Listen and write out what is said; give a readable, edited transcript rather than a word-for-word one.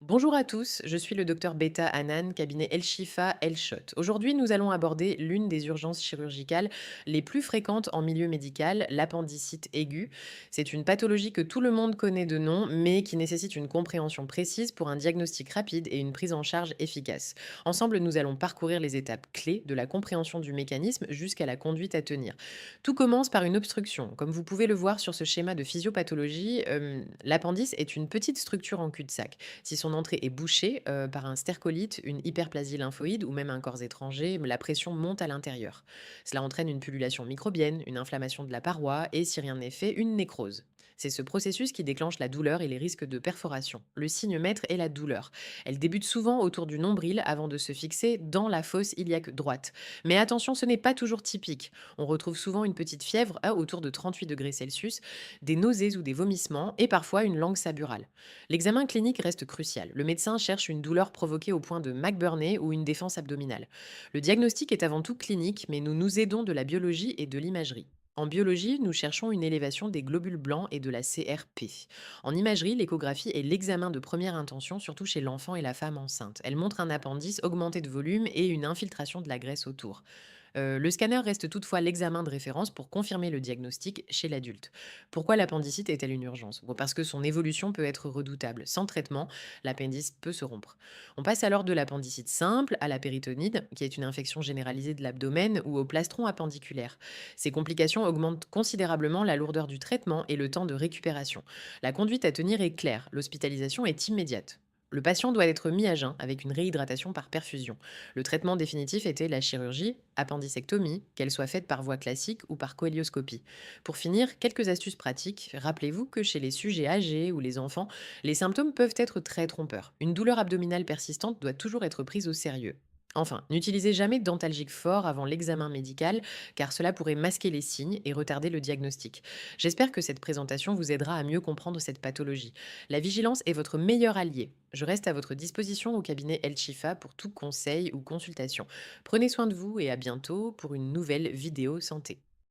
Bonjour à tous, je suis le docteur Beta Hanan, cabinet El Shifa El Shot. Aujourd'hui, nous allons aborder l'une des urgences chirurgicales les plus fréquentes en milieu médical, l'appendicite aiguë. C'est une pathologie que tout le monde connaît de nom, mais qui nécessite une compréhension précise pour un diagnostic rapide et une prise en charge efficace. Ensemble, nous allons parcourir les étapes clés de la compréhension du mécanisme jusqu'à la conduite à tenir. Tout commence par une obstruction. Comme vous pouvez le voir sur ce schéma de physiopathologie, l'appendice est une petite structure en cul-de-sac. Si son entrée est bouchée par un stercolite, une hyperplasie lymphoïde ou même un corps étranger, la pression monte à l'intérieur. Cela entraîne une pullulation microbienne, une inflammation de la paroi et, si rien n'est fait, une nécrose. C'est ce processus qui déclenche la douleur et les risques de perforation. Le signe maître est la douleur. Elle débute souvent autour du nombril avant de se fixer dans la fosse iliaque droite. Mais attention, ce n'est pas toujours typique. On retrouve souvent une petite fièvre autour de 38 degrés Celsius, des nausées ou des vomissements et parfois une langue saburale. L'examen clinique reste crucial. Le médecin cherche une douleur provoquée au point de McBurney ou une défense abdominale. Le diagnostic est avant tout clinique, mais nous nous aidons de la biologie et de l'imagerie. En biologie, nous cherchons une élévation des globules blancs et de la CRP. En imagerie, l'échographie est l'examen de première intention, surtout chez l'enfant et la femme enceinte. Elle montre un appendice augmenté de volume et une infiltration de la graisse autour. Le scanner reste toutefois l'examen de référence pour confirmer le diagnostic chez l'adulte. Pourquoi l'appendicite est-elle une urgence? Bon, parce que son évolution peut être redoutable. Sans traitement, l'appendice peut se rompre. On passe alors de l'appendicite simple à la péritonide, qui est une infection généralisée de l'abdomen, ou au plastron appendiculaire. Ces complications augmentent considérablement la lourdeur du traitement et le temps de récupération. La conduite à tenir est claire, l'hospitalisation est immédiate. Le patient doit être mis à jeun avec une réhydratation par perfusion. Le traitement définitif était la chirurgie, appendicectomie, qu'elle soit faite par voie classique ou par cohélioscopie. Pour finir, quelques astuces pratiques. Rappelez-vous que chez les sujets âgés ou les enfants, les symptômes peuvent être très trompeurs. Une douleur abdominale persistante doit toujours être prise au sérieux. Enfin, n'utilisez jamais d'antalgique fort avant l'examen médical, car cela pourrait masquer les signes et retarder le diagnostic. J'espère que cette présentation vous aidera à mieux comprendre cette pathologie. La vigilance est votre meilleur allié. Je reste à votre disposition au cabinet El Chifa pour tout conseil ou consultation. Prenez soin de vous et à bientôt pour une nouvelle vidéo santé.